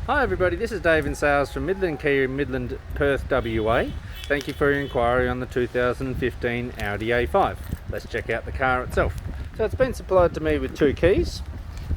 Hi everybody, this is Dave in sales from Midland Kia in Midland, Perth, WA. Thank you for your inquiry on the 2015 Audi A5. Let's check out the car itself. So it's been supplied to me with two keys,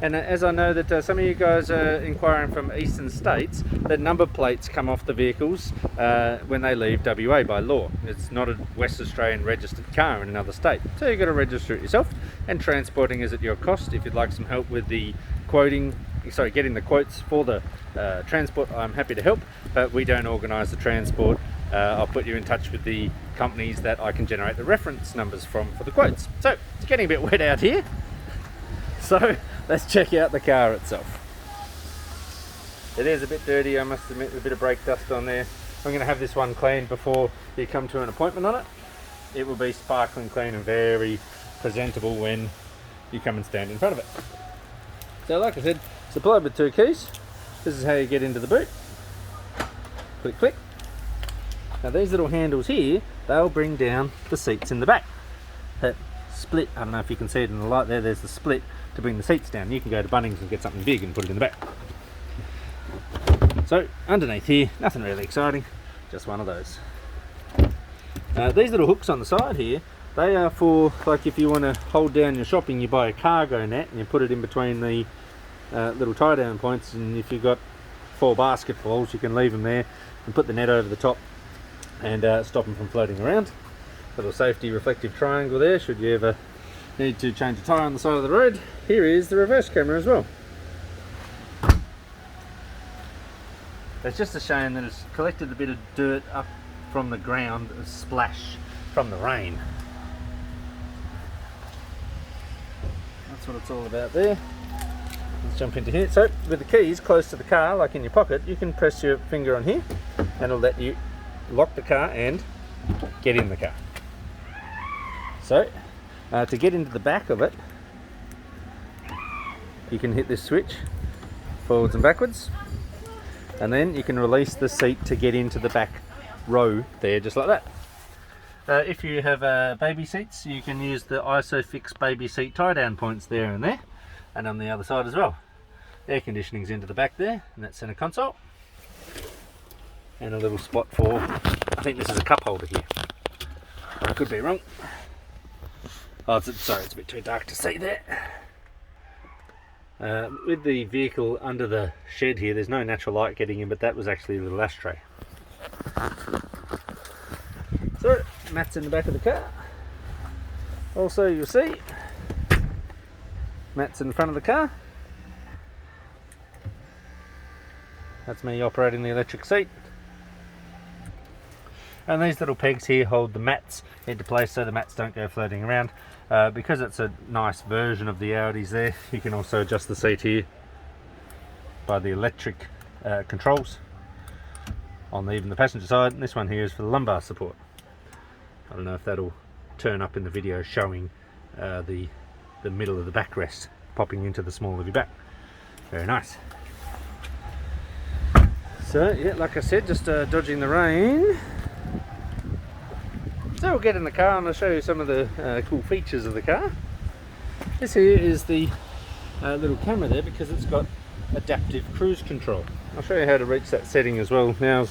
and as I know that some of you guys are inquiring from eastern states, that number plates come off the vehicles when they leave WA by law. It's not a West Australian registered car in another state, so you've got to register it yourself, and transporting is at your cost. If you'd like some help with the getting the quotes for the transport, I'm happy to help, but we don't organise the transport. I'll put you in touch with the companies that I can generate the reference numbers from for the quotes. So it's getting a bit wet out here, so let's check out the car itself. It is a bit dirty, I must admit, with a bit of brake dust on there. I'm going to have this one cleaned before you come to an appointment on it. It will be sparkling clean and very presentable when you come and stand in front of it. So like I said, supplied with two keys. This is how you get into the boot. Click, click. Now these little handles here, they'll bring down the seats in the back. That split, I don't know if you can see it in the light there, there's the split to bring the seats down. You can go to Bunnings and get something big and put it in the back. So underneath here, nothing really exciting, just one of those. These little hooks on the side here, they are for, like, if you want to hold down your shopping, you buy a cargo net and you put it in between the little tie down points, and if you've got 4 basketballs you can leave them there and put the net over the top and stop them from floating around. Little safety reflective triangle there should you ever need to change a tyre on the side of the road. Here is the reverse camera as well. It's just a shame that it's collected a bit of dirt up from the ground, a splash from the rain. That's what it's all about there. Let's jump into here. So with the keys close to the car, like in your pocket, you can press your finger on here and it'll let you lock the car and get in the car. So to get into the back of it, you can hit this switch forwards and backwards, and then you can release the seat to get into the back row there, just like that. If you have baby seats, you can use the ISOFIX baby seat tie down points there and there, and on the other side as well. Air conditioning's into the back there, and that centre console, and a little spot for, I think this is a cup holder here. I could be wrong. Oh, sorry, it's a bit too dark to see there. With the vehicle under the shed here, there's no natural light getting in, but that was actually a little ashtray. So, mats in the back of the car. Also, you'll see mats in the front of the car. That's me operating the electric seat. And these little pegs here hold the mats into place so the mats don't go floating around. Because it's a nice version of the Audis there, you can also adjust the seat here by the electric controls on even the passenger side. And this one here is for the lumbar support. I don't know if that'll turn up in the video showing the middle of the backrest popping into the small of your back. Very nice. So yeah, like I said, just dodging the rain. So we'll get in the car and I'll show you some of the cool features of the car. This here is the little camera there, because it's got adaptive cruise control. I'll show you how to reach that setting as well now,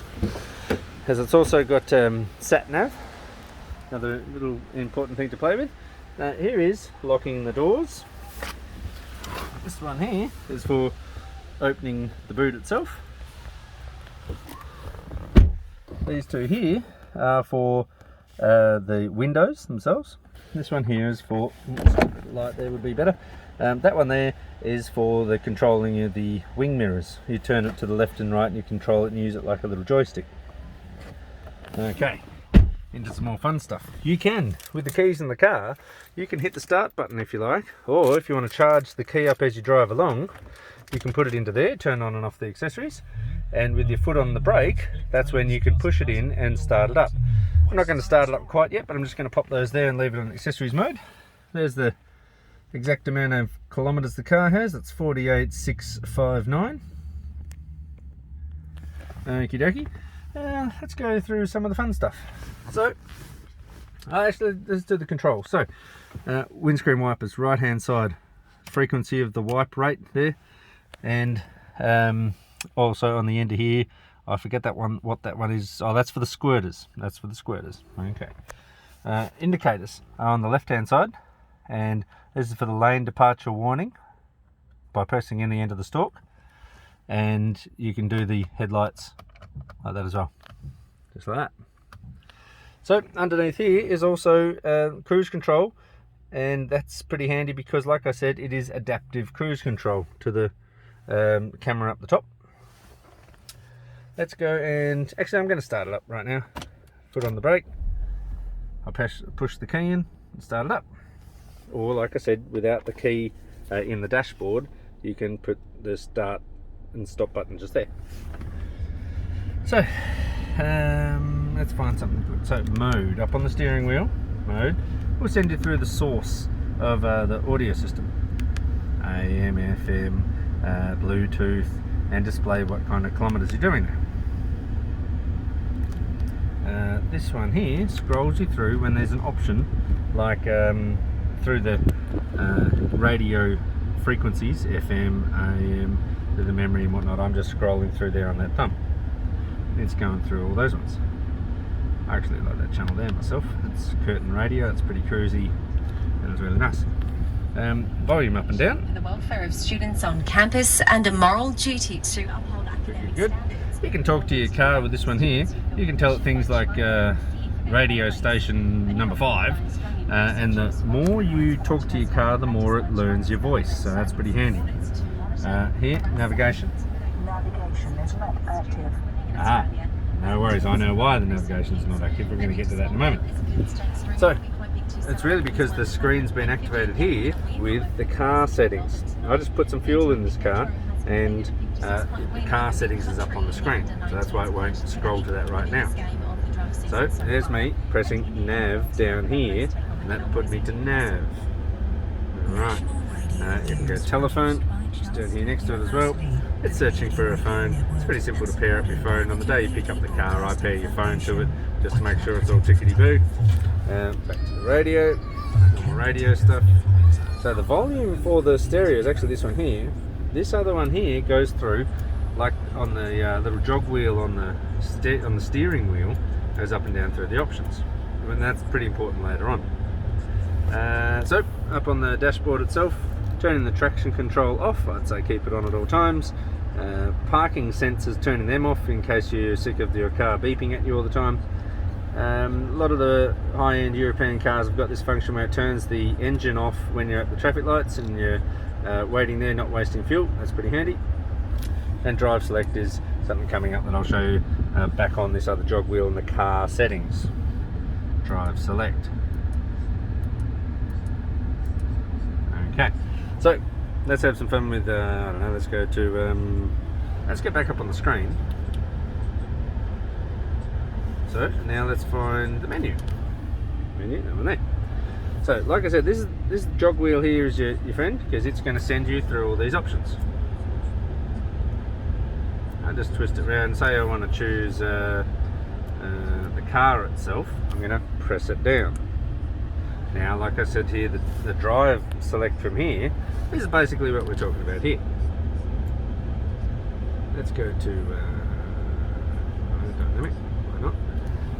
as it's also got sat nav, another little important thing to play with. Here is locking the doors. This one here is for opening the boot itself. These two here are for the windows themselves. This one here is for, light there would be better. That one there is for the controlling of the wing mirrors. You turn it to the left and right and you control it and use it like a little joystick. Okay, into some more fun stuff. You can, with the keys in the car, you can hit the start button if you like, or if you want to charge the key up as you drive along, you can put it into there, turn on and off the accessories, and with your foot on the brake, that's when you can push it in and start it up. I'm not going to start it up quite yet, but I'm just going to pop those there and leave it on accessories mode. There's the exact amount of kilometres the car has. It's 48,659. Okie dokie. Let's go through some of the fun stuff. So, actually, let's do the control. So, windscreen wipers, right hand side, frequency of the wipe rate there, and Also on the end of here, I forget that one, what that one is. Oh, that's for the squirters. That's for the squirters. Okay. Indicators are on the left hand side, and this is for the lane departure warning by pressing in the end of the stalk, and you can do the headlights like that as well, just like that. So underneath here is also cruise control, and that's pretty handy because, like I said, it is adaptive cruise control to the camera up the top. Let's go, and actually I'm going to start it up right now. Foot on the brake, I'll push the key in and start it up. Or like I said, without the key in the dashboard, you can put the start and stop button just there. So let's find something good. So mode, up on the steering wheel, mode will send you through the source of the audio system. AM, FM, Bluetooth, and display what kind of kilometers you're doing there. This one here scrolls you through when there's an option like through the radio frequencies, FM, AM, through the memory and whatnot. I'm just scrolling through there on that thumb. It's going through all those ones. I actually like that channel there myself. It's curtain radio, it's pretty cruisy, and it's really nice. Volume up and down. For the welfare of students on campus and a moral duty to uphold academic Good. standards. You can talk to your car with this one here. You can tell it things like radio station number 5, and the more you talk to your car, the more it learns your voice, so that's pretty handy. Here, navigation. Navigation is not active. No worries, I know why the navigation is not active. We're going to get to that in a moment. So it's really because the screen's been activated here with the car settings. I just put some fuel in this car, and the car settings is up on the screen, so that's why it won't scroll to that right now. So there's me pressing nav down here, and that put me to nav. Alright, you can go telephone, just down here next to it as well. It's searching for a phone. It's pretty simple to pair up your phone. On the day you pick up the car, I pair your phone to it just to make sure it's all tickety-boo. Back to the radio, normal radio stuff. So the volume for the stereo is actually this one here. This other one here goes through, like on the little jog wheel on the steering wheel, goes up and down through the options. And that's pretty important later on. So up on the dashboard itself, turning the traction control off, I'd say keep it on at all times. Parking sensors, turning them off in case you're sick of your car beeping at you all the time. A lot of the high-end European cars have got this function where it turns the engine off when you're at the traffic lights and you're waiting there, not wasting fuel. That's pretty handy. And drive select is something coming up that I'll show you back on this other jog wheel in the car settings. Drive select. Okay, so let's have some fun with, I don't know, let's go to, let's get back up on the screen. So now let's find the menu. That one there. So like I said, this jog wheel here is your friend, because it's going to send you through all these options. I just twist it around. Say I want to choose the car itself. I'm going to press it down. Now, like I said here, the drive select from here, this is basically what we're talking about here. Let's go to dynamic. Why not?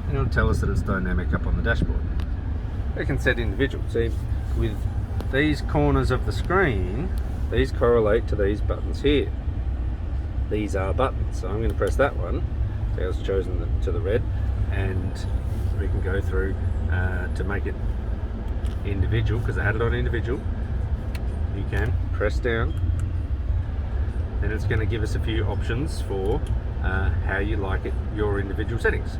And it'll tell us that it's dynamic up on the dashboard. We can set individual. See, with these corners of the screen, these correlate to these buttons here. These are buttons, so I'm going to press that one. See, I was chosen to the red, and we can go through to make it individual, because I had it on individual. You can press down, and it's going to give us a few options for how you like it, your individual settings.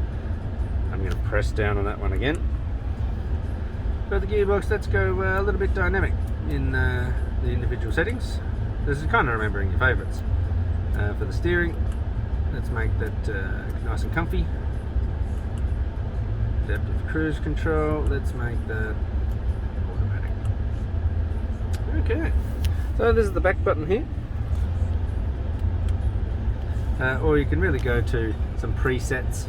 I'm going to press down on that one again. For the gearbox, let's go a little bit dynamic in the individual settings. This is kind of remembering your favourites. For the steering, let's make that nice and comfy. Adaptive cruise control, let's make that automatic. Okay, so this is the back button here. Or you can really go to some presets,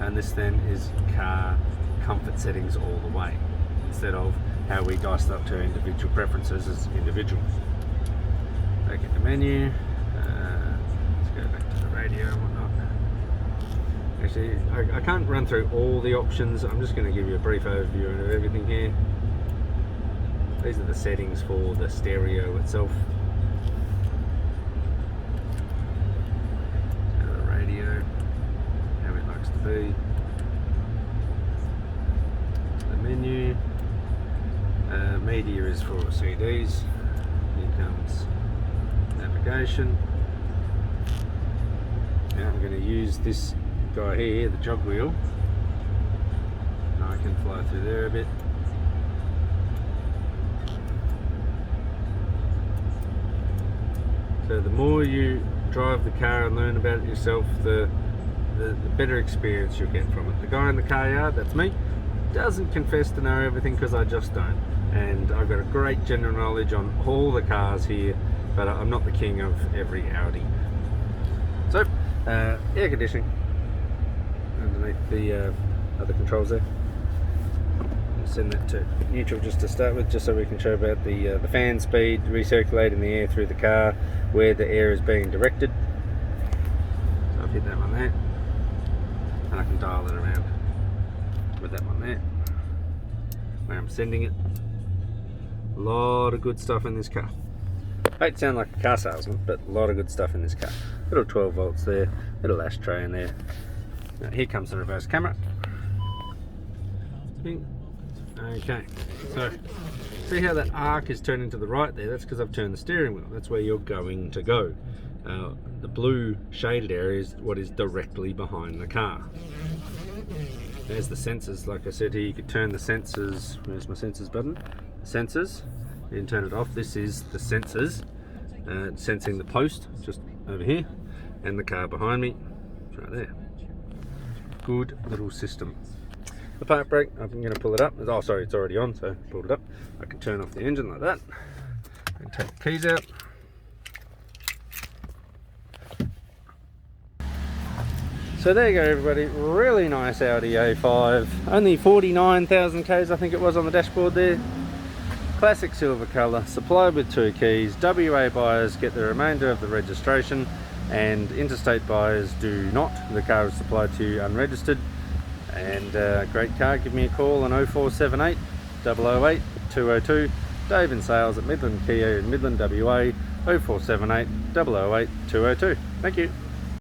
and this then is car comfort settings all the way, instead of how we diced up to individual preferences as individuals. Back into menu, Actually, I can't run through all the options. I'm just going to give you a brief overview of everything here. These are the settings for the stereo itself. The radio, how it likes to be. The menu. Media is for CDs. Here comes navigation. Now I'm going to use this guy here, the jog wheel. I can fly through there a bit. So the more you drive the car and learn about it yourself, the better experience you'll get from it. The guy in the car yard, that's me, doesn't confess to know everything because I just don't. And I've got a great general knowledge on all the cars here, but I'm not the king of every Audi. So, air conditioning underneath the other controls there. I'll send that to neutral just to start with, just so we can show about the fan speed, recirculating the air through the car, where the air is being directed. So I've hit that one there, and I can dial it around with that one there, where I'm sending it. A lot of good stuff in this car. I hate to sound like a car salesman, but a lot of good stuff in this car. Little 12 volts there, little ashtray in there. Now here comes the reverse camera. Okay, so see how that arc is turning to the right there? That's because I've turned the steering wheel. That's where you're going to go. The blue shaded area is what is directly behind the car. There's the sensors. Like I said here, you could turn the sensors. Where's my sensors button? Sensors. You can turn it off. This is the sensors sensing the post just over here, and the car behind me. It's right there. Good little system. The park brake, I'm going to pull it up. Oh, sorry, it's already on, so I pulled it up. I can turn off the engine like that. And take the keys out. So there you go, everybody. Really nice Audi A5. Only 49,000 Ks, I think it was, on the dashboard there. Classic silver colour, supplied with 2 keys. WA buyers get the remainder of the registration, and interstate buyers do not. The car is supplied to you unregistered. And great car. Give me a call on 0478 008 202. Dave in sales at Midland Kia in Midland, WA, 0478 008 202. Thank you.